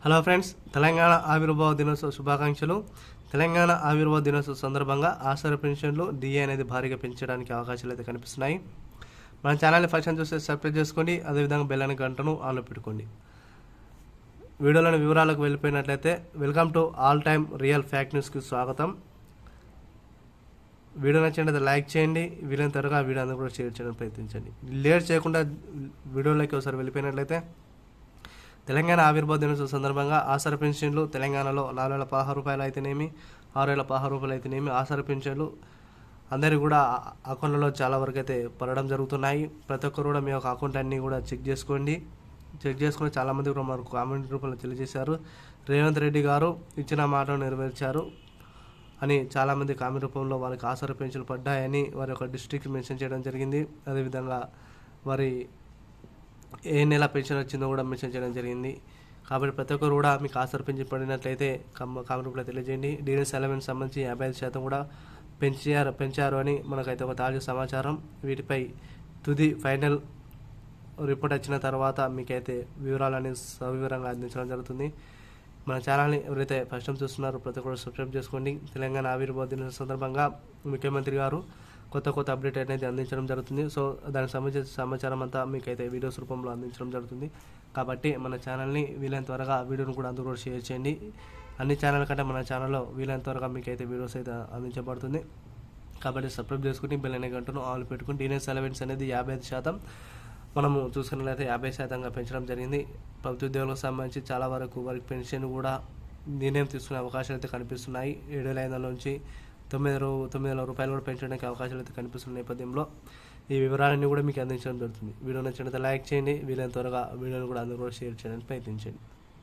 Hello friends, Telangana ఆవిర్భావ దినోత్సవ శుభాకాంక్షలు. తెలంగాణ ఆవిర్భావ దినోత్సవ సందర్భంగా ఆసరా పెన్షన్లు డిఏ అనేది భారీగా పెంచడానికి అవకాశాలు అయితే కనిపిస్తున్నాయి. మన ఛానల్ని ఫస్ట్ టైం చూస్తే సబ్స్క్రైబ్ చేసుకోండి, అదేవిధంగా బెల్ అనే గంటను ఆన్లో పెట్టుకోండి. వీడియోలోని వివరాలకు వెళ్ళిపోయినట్లయితే, welcome to all time real fact న్యూస్కి స్వాగతం. వీడియో నచ్చినట్లయితే లైక్ చేయండి, వీలైన త్వరగా వీడియో అందరూ కూడా షేర్ చేయడానికి ప్రయత్నించండి. లేట్ చేయకుండా వీడియోలోకి ఒకసారి వెళ్ళిపోయినట్లయితే, తెలంగాణ ఆవిర్భావ దినోత్సవం సందర్భంగా ఆసరా పెన్షన్లు తెలంగాణలో 4,016 రూపాయలు అయితేనేమి, 6,016 రూపాయలు అయితేనేమి ఆసరా పెన్షన్లు అందరికీ కూడా అకౌంట్లలో చాలా వరకు అయితే పడడం జరుగుతున్నాయి. ప్రతి ఒక్కరు కూడా మీ యొక్క అకౌంట్ అన్నీ కూడా చెక్ చేసుకొని చాలామంది కూడా మనకు కామెంట్ రూపంలో తెలియజేశారు. రేవంత్ రెడ్డి గారు ఇచ్చిన మాటను నెరవేర్చారు అని చాలామంది కామెంట్ రూపంలో వారికి ఆసరా పెన్షన్లు పడ్డాయని వారి యొక్క డిస్ట్రిక్ట్ మెన్షన్ చేయడం జరిగింది. అదేవిధంగా వారి ఏ నెల పెన్షన్ వచ్చిందో కూడా మెన్షన్ చేయడం జరిగింది. కాబట్టి ప్రతి ఒక్కరు కూడా మీకు ఆసరా పెన్షన్ పడినట్లయితే కామెంట్ రూపంలో తెలియజేయండి. DNS అలవెన్స్ సంబంధించి 55% కూడా పెంచారు అని మనకైతే ఒక తాజా సమాచారం. వీటిపై తుది ఫైనల్ రిపోర్ట్ వచ్చిన తర్వాత మీకైతే వివరాలని సవివరంగా అందించడం జరుగుతుంది. మన ఛానల్ని ఎవరైతే ఫస్ట్ టైం చూస్తున్నారో ప్రతి ఒక్కరు సబ్స్క్రైబ్ చేసుకోండి. తెలంగాణ ఆవిర్భావ దినోత్సవం సందర్భంగా ముఖ్యమంత్రి గారు కొత్త అప్డేట్ అనేది అందించడం జరుగుతుంది. సో దానికి సంబంధించిన సమాచారం అంతా మీకైతే వీడియోస్ రూపంలో అందించడం జరుగుతుంది. కాబట్టి మన ఛానల్ని వీలైన త్వరగా వీడియోను కూడా అందరూ కూడా షేర్ చేయండి. అన్ని ఛానల్ కంటే మన ఛానల్లో వీలైన త్వరగా మీకైతే వీడియోస్ అయితే అందించబడుతుంది. కాబట్టి సబ్స్క్రైబ్ చేసుకుని బెల్ అనే గంటను ఆల్ పెట్టుకుని DNS అలవెన్స్ అనేది 55% మనము చూసుకున్నట్లయితే 50% పెంచడం జరిగింది. ప్రభుత్వ ఉద్యోగులకు సంబంధించి చాలా వరకు వారికి పెన్షన్ కూడా నిర్ణయం తీసుకునే అవకాశాలు అయితే కనిపిస్తున్నాయి. 7,500 నుంచి 9,000 రూపాయలు కూడా పెంచడానికి అవకాశాలు అయితే కనిపిస్తున్న నేపథ్యంలో ఈ వివరాలన్నీ కూడా మీకు అందించడం జరుగుతుంది. వీడియో నచ్చినట్లయితే లైక్ చేయండి, వీలైన త్వరగా వీడియోని కూడా అందరూ కూడా షేర్ చేయడానికి ప్రయత్నించండి.